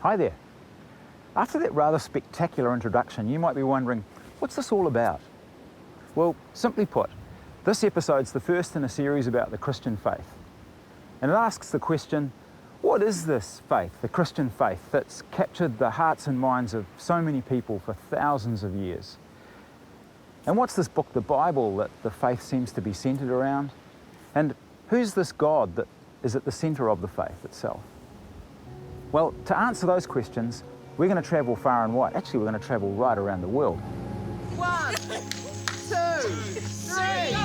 Hi there. After that rather spectacular introduction, you might be wondering, what's this all about? Well, simply put, this episode's the first in a series about the Christian faith. And it asks the question, what is this faith, the Christian faith, that's captured the hearts and minds of so many people for thousands of years? And what's this book, the Bible, that the faith seems to be centred around? And who's this God that is at the centre of the faith itself? Well, to answer those questions, we're going to travel far and wide. Actually, we're going to travel right around the world. 1, 2, 3, go!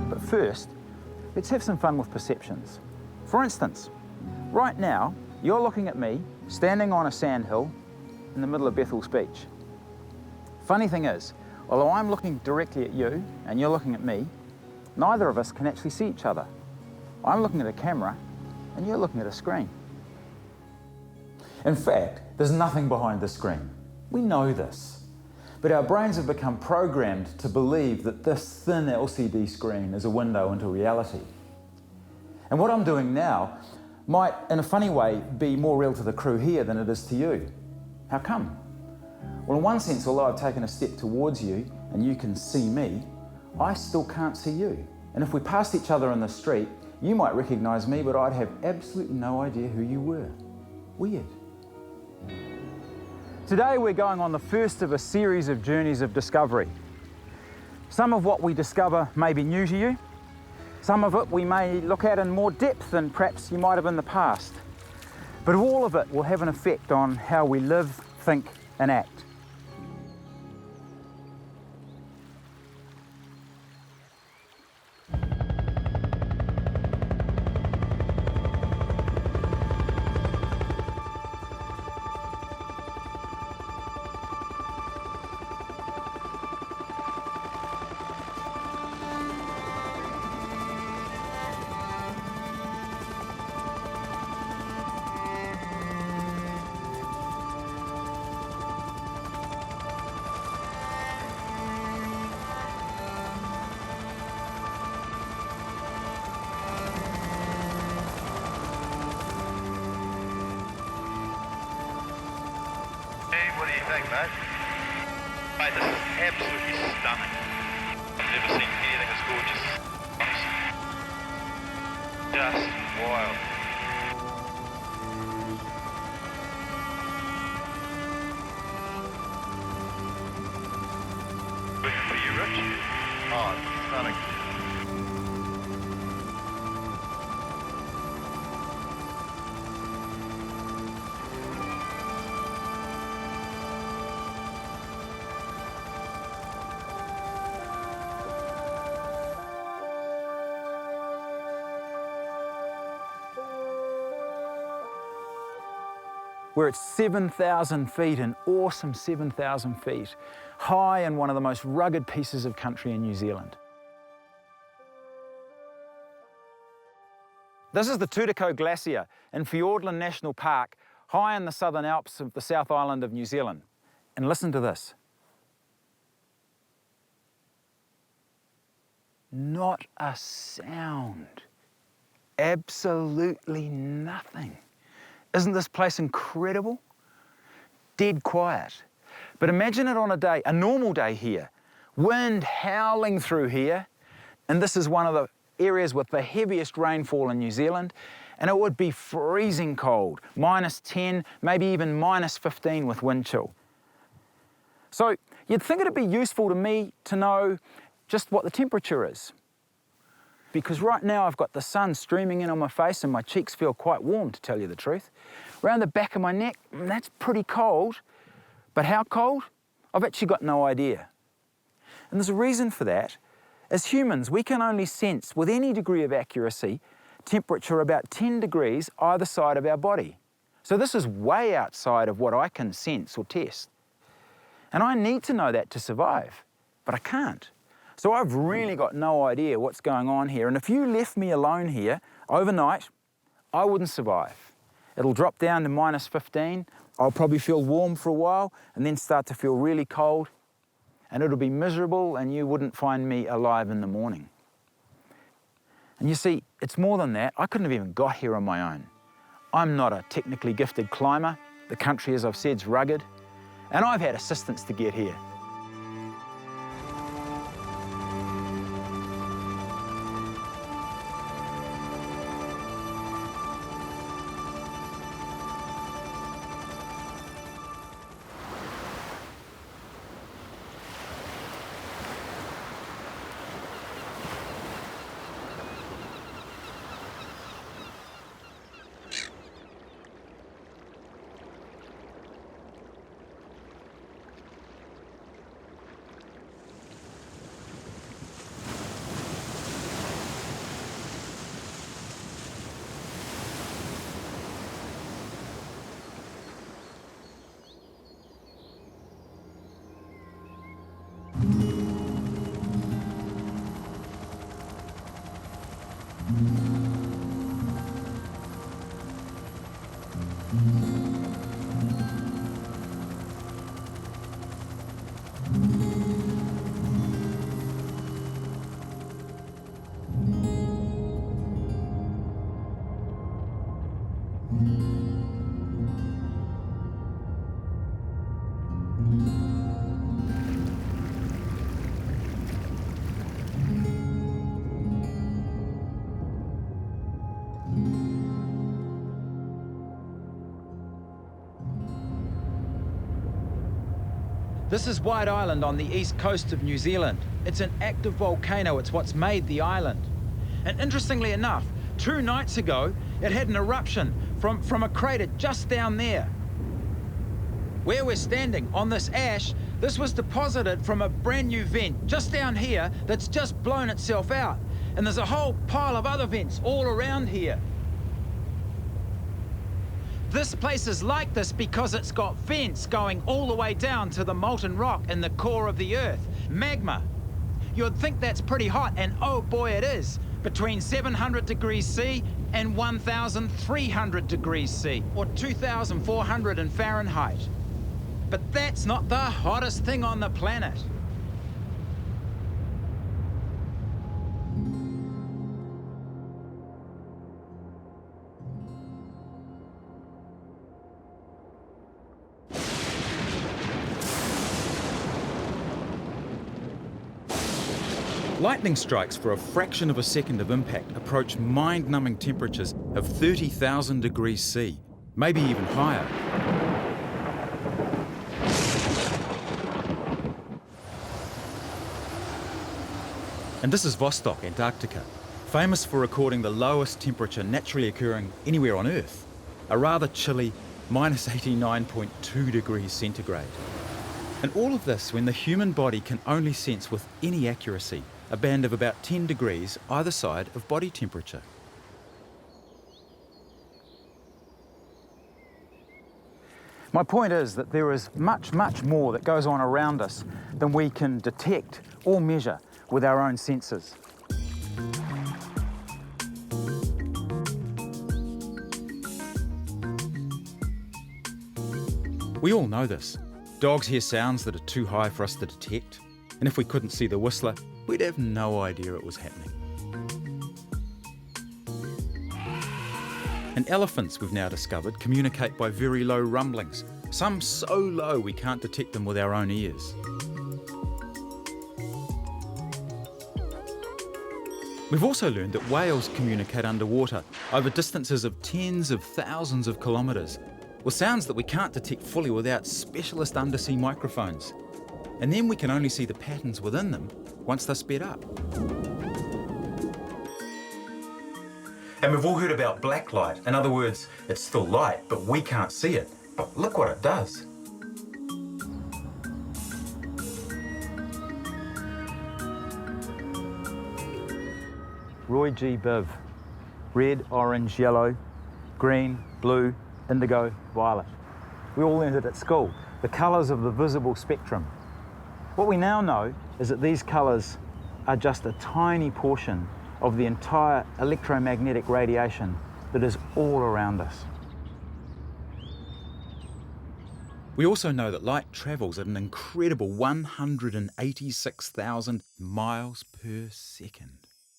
But first, let's have some fun with perceptions. For instance, right now, you're looking at me, standing on a sandhill in the middle of Bethel's Beach. Funny thing is, although I'm looking directly at you and you're looking at me, neither of us can actually see each other. I'm looking at a camera and you're looking at a screen. In fact, there's nothing behind the screen. We know this. But our brains have become programmed to believe that this thin LCD screen is a window into reality. And what I'm doing now might, in a funny way, be more real to the crew here than it is to you. How come? Well, in one sense, although I've taken a step towards you and you can see me, I still can't see you. And if we passed each other in the street, you might recognise me, but I'd have absolutely no idea who you were. Weird. Today we're going on the first of a series of journeys of discovery. Some of what we discover may be new to you. Some of it we may look at in more depth than perhaps you might have in the past. But all of it will have an effect on how we live, think and act. What do you think, mate? Mate, this is absolutely stunning. I've never seen anything as gorgeous. Just wild. Working for you, Rich? Oh, it's stunning. We're at 7,000 feet, an awesome 7,000 feet, high in one of the most rugged pieces of country in New Zealand. This is the Tutico Glacier in Fiordland National Park, high in the Southern Alps of the South Island of New Zealand. And listen to this. Not a sound. Absolutely nothing. Isn't this place incredible? Dead quiet. But imagine it on a day, a normal day here. Wind howling through here. And this is one of the areas with the heaviest rainfall in New Zealand. And it would be freezing cold, -10, maybe even -15 with wind chill. So you'd think it'd be useful to me to know just what the temperature is. Because right now I've got the sun streaming in on my face and my cheeks feel quite warm, to tell you the truth. Around the back of my neck, that's pretty cold. But how cold? I've actually got no idea. And there's a reason for that. As humans, we can only sense with any degree of accuracy temperature about 10 degrees either side of our body. So this is way outside of what I can sense or test. And I need to know that to survive, but I can't. So I've really got no idea what's going on here. And if you left me alone here overnight, I wouldn't survive. It'll drop down to minus 15. I'll probably feel warm for a while and then start to feel really cold, and it'll be miserable and you wouldn't find me alive in the morning. And you see, it's more than that. I couldn't have even got here on my own. I'm not a technically gifted climber. The country, as I've said, is rugged, and I've had assistance to get here. This is White Island on the east coast of New Zealand. It's an active volcano. It's what's made the island. And interestingly enough, 2 nights ago, it had an eruption from a crater just down there. Where we're standing on this ash, this was deposited from a brand new vent just down here that's just blown itself out. And there's a whole pile of other vents all around here. This place is like this because it's got vents going all the way down to the molten rock in the core of the Earth, magma. You'd think that's pretty hot, and oh boy it is, between 700 degrees C and 1,300 degrees C, or 2,400 in Fahrenheit. But that's not the hottest thing on the planet. Lightning strikes for a fraction of a second of impact approach mind-numbing temperatures of 30,000 degrees C, maybe even higher. And this is Vostok, Antarctica, famous for recording the lowest temperature naturally occurring anywhere on Earth, a rather chilly minus 89.2 degrees centigrade. And all of this when the human body can only sense with any accuracy a band of about 10 degrees either side of body temperature. My point is that there is much, much more that goes on around us than we can detect or measure with our own senses. We all know this. Dogs hear sounds that are too high for us to detect, and if we couldn't see the whistler, we'd have no idea it was happening. And elephants, we've now discovered, communicate by very low rumblings, some so low we can't detect them with our own ears. We've also learned that whales communicate underwater over distances of tens of thousands of kilometres, with sounds that we can't detect fully without specialist undersea microphones. And then we can only see the patterns within them once they're sped up. And we've all heard about black light. In other words, it's still light, but we can't see it. But look what it does. Roy G. Biv. Red, orange, yellow, green, blue, indigo, violet. We all learned it at school, the colours of the visible spectrum. What we now know is that these colours are just a tiny portion of the entire electromagnetic radiation that is all around us. We also know that light travels at an incredible 186,000 miles per second.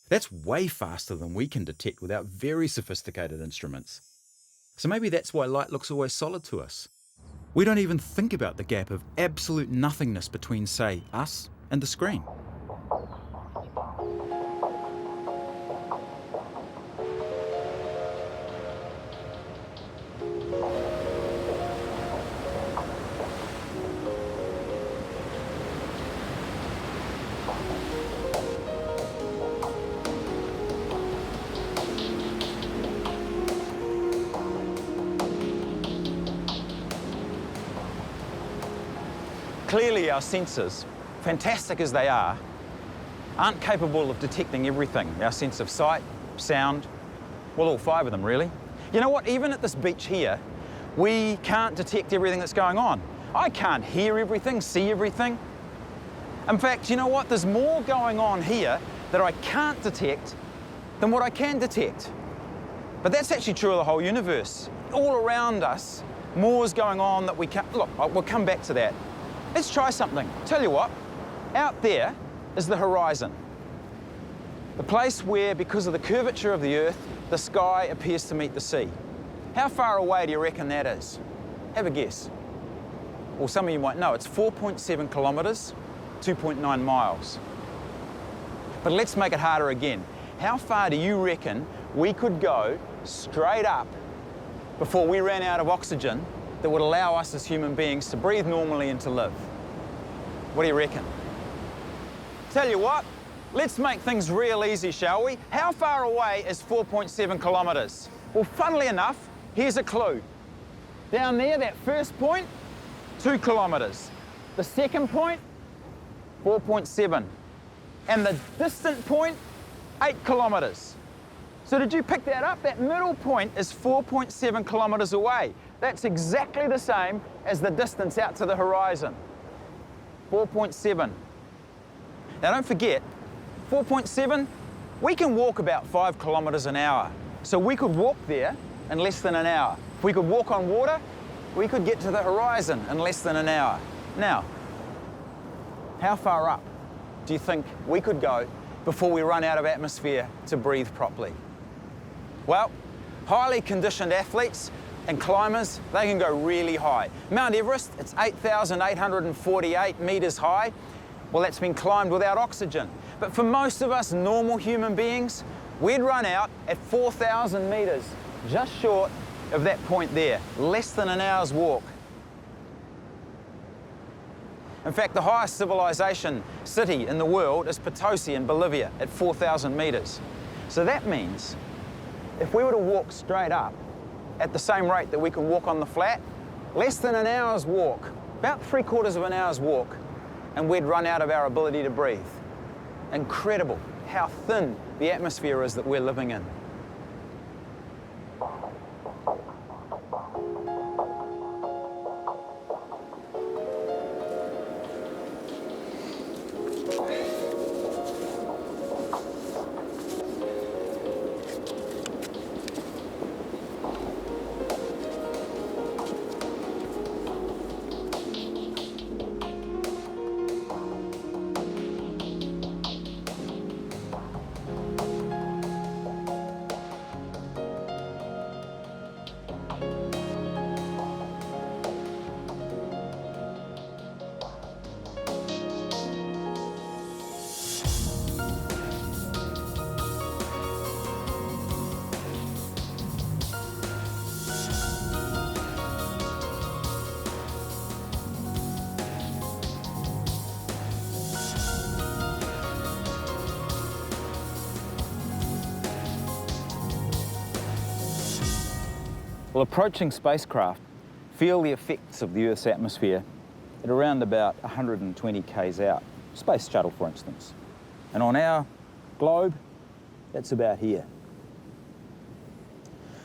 That's way faster than we can detect without very sophisticated instruments. So maybe that's why light looks always solid to us. We don't even think about the gap of absolute nothingness between, say, us and the screen. Clearly our sensors, fantastic as they are, aren't capable of detecting everything. Our sense of sight, sound, well, all 5 of them really. You know what, even at this beach here, we can't detect everything that's going on. I can't hear everything, see everything. In fact, you know what, there's more going on here that I can't detect than what I can detect. But that's actually true of the whole universe. All around us, more's going on that we can't, look, we'll come back to that. Let's try something. Tell you what, out there is the horizon. The place where, because of the curvature of the Earth, the sky appears to meet the sea. How far away do you reckon that is? Have a guess. Well, some of you might know, it's 4.7 kilometres, 2.9 miles. But let's make it harder again. How far do you reckon we could go straight up before we ran out of oxygen that would allow us as human beings to breathe normally and to live? What do you reckon? Tell you what, let's make things real easy, shall we? How far away is 4.7 kilometres? Well, funnily enough, here's a clue. Down there, that first point, 2 kilometres. The second point, 4.7. And the distant point, 8 kilometres. So did you pick that up? That middle point is 4.7 kilometres away. That's exactly the same as the distance out to the horizon. 4.7. Now don't forget, 4.7, we can walk about 5 kilometres an hour. So we could walk there in less than an hour. If we could walk on water, we could get to the horizon in less than an hour. Now, how far up do you think we could go before we run out of atmosphere to breathe properly? Well, highly conditioned athletes and climbers, they can go really high. Mount Everest, it's 8,848 metres high. Well, that's been climbed without oxygen. But for most of us normal human beings, we'd run out at 4,000 metres, just short of that point there, less than an hour's walk. In fact, the highest civilization city in the world is Potosi in Bolivia at 4,000 metres. So that means if we were to walk straight up at the same rate that we can walk on the flat, less than an hour's walk, about 3/4 of an hour's walk, and we'd run out of our ability to breathe. Incredible how thin the atmosphere is that we're living in. Well, approaching spacecraft feel the effects of the Earth's atmosphere at around about 120 k's out. Space shuttle, for instance. And on our globe, that's about here.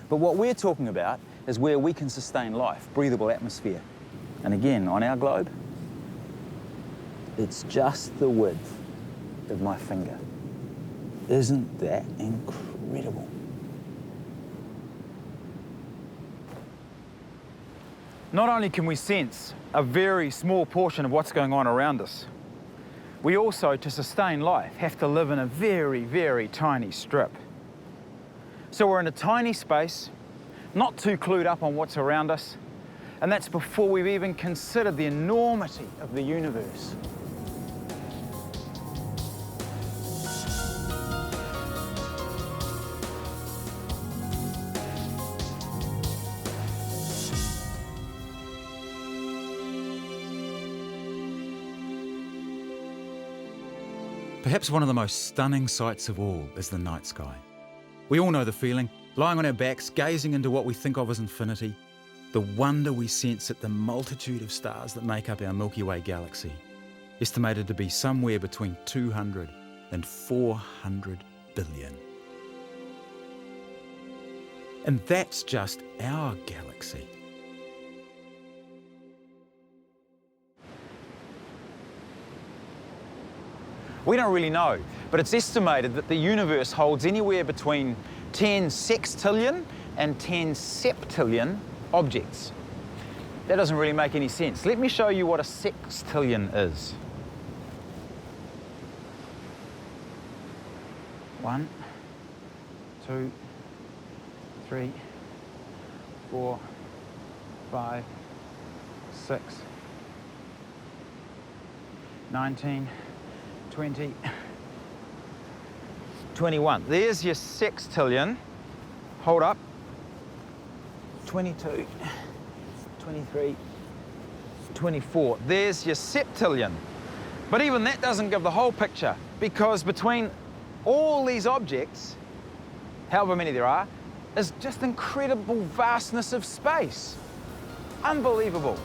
But what we're talking about is where we can sustain life, breathable atmosphere. And again, on our globe, it's just the width of my finger. Isn't that incredible? Not only can we sense a very small portion of what's going on around us, we also, to sustain life, have to live in a very, very tiny strip. So we're in a tiny space, not too clued up on what's around us, and that's before we've even considered the enormity of the universe. Perhaps one of the most stunning sights of all is the night sky. We all know the feeling, lying on our backs, gazing into what we think of as infinity, the wonder we sense at the multitude of stars that make up our Milky Way galaxy, estimated to be somewhere between 200 and 400 billion. And that's just our galaxy. We don't really know, but it's estimated that the universe holds anywhere between 10 sextillion and 10 septillion objects. That doesn't really make any sense. Let me show you what a sextillion is. 1, 2, 3, 4, 5, 6, 19, 20, 21. There's your sextillion. Hold up. 22, 23, 24. There's your septillion. But even that doesn't give the whole picture, because between all these objects, however many there are, is just incredible vastness of space. Unbelievable.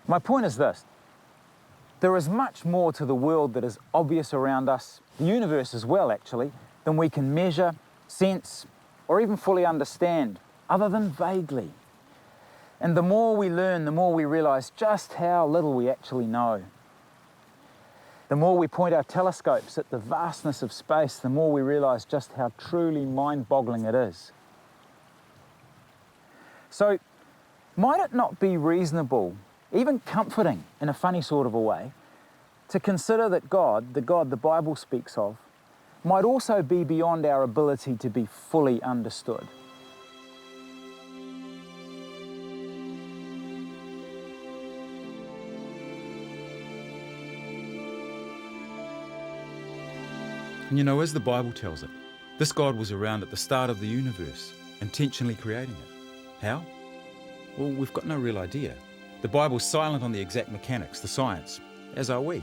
My point is this: there is much more to the world that is obvious around us, the universe as well actually, than we can measure, sense, or even fully understand, other than vaguely. And the more we learn, the more we realise just how little we actually know. The more we point our telescopes at the vastness of space, the more we realise just how truly mind-boggling it is. So, might it not be reasonable, even comforting in a funny sort of a way, to consider that God, the God the Bible speaks of, might also be beyond our ability to be fully understood? And you know, as the Bible tells it, this God was around at the start of the universe, intentionally creating it. How? Well, we've got no real idea. The Bible's silent on the exact mechanics, the science, as are we.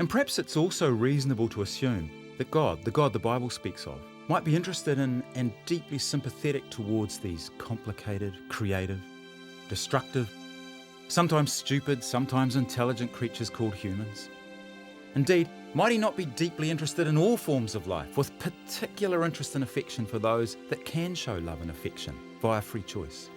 And perhaps it's also reasonable to assume that God, the God the Bible speaks of, might be interested in and deeply sympathetic towards these complicated, creative, destructive, sometimes stupid, sometimes intelligent creatures called humans. Indeed, might he not be deeply interested in all forms of life, with particular interest and affection for those that can show love and affection via free choice?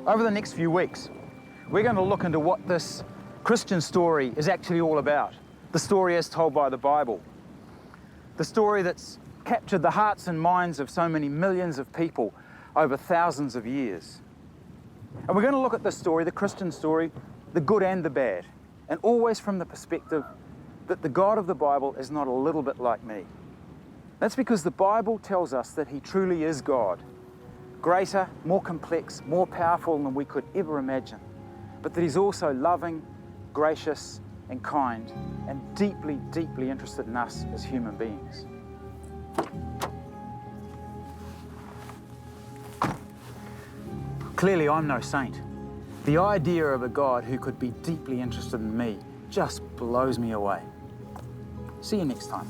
Over the next few weeks, we're going to look into what this Christian story is actually all about. The story as told by the Bible. The story that's captured the hearts and minds of so many millions of people over thousands of years. And we're going to look at this story, the Christian story, the good and the bad, and always from the perspective that the God of the Bible is not a little bit like me. That's because the Bible tells us that he truly is God, greater, more complex, more powerful than we could ever imagine, but that he's also loving, gracious, and kind, and deeply, deeply interested in us as human beings. Clearly, I'm no saint. The idea of a God who could be deeply interested in me just blows me away. See you next time.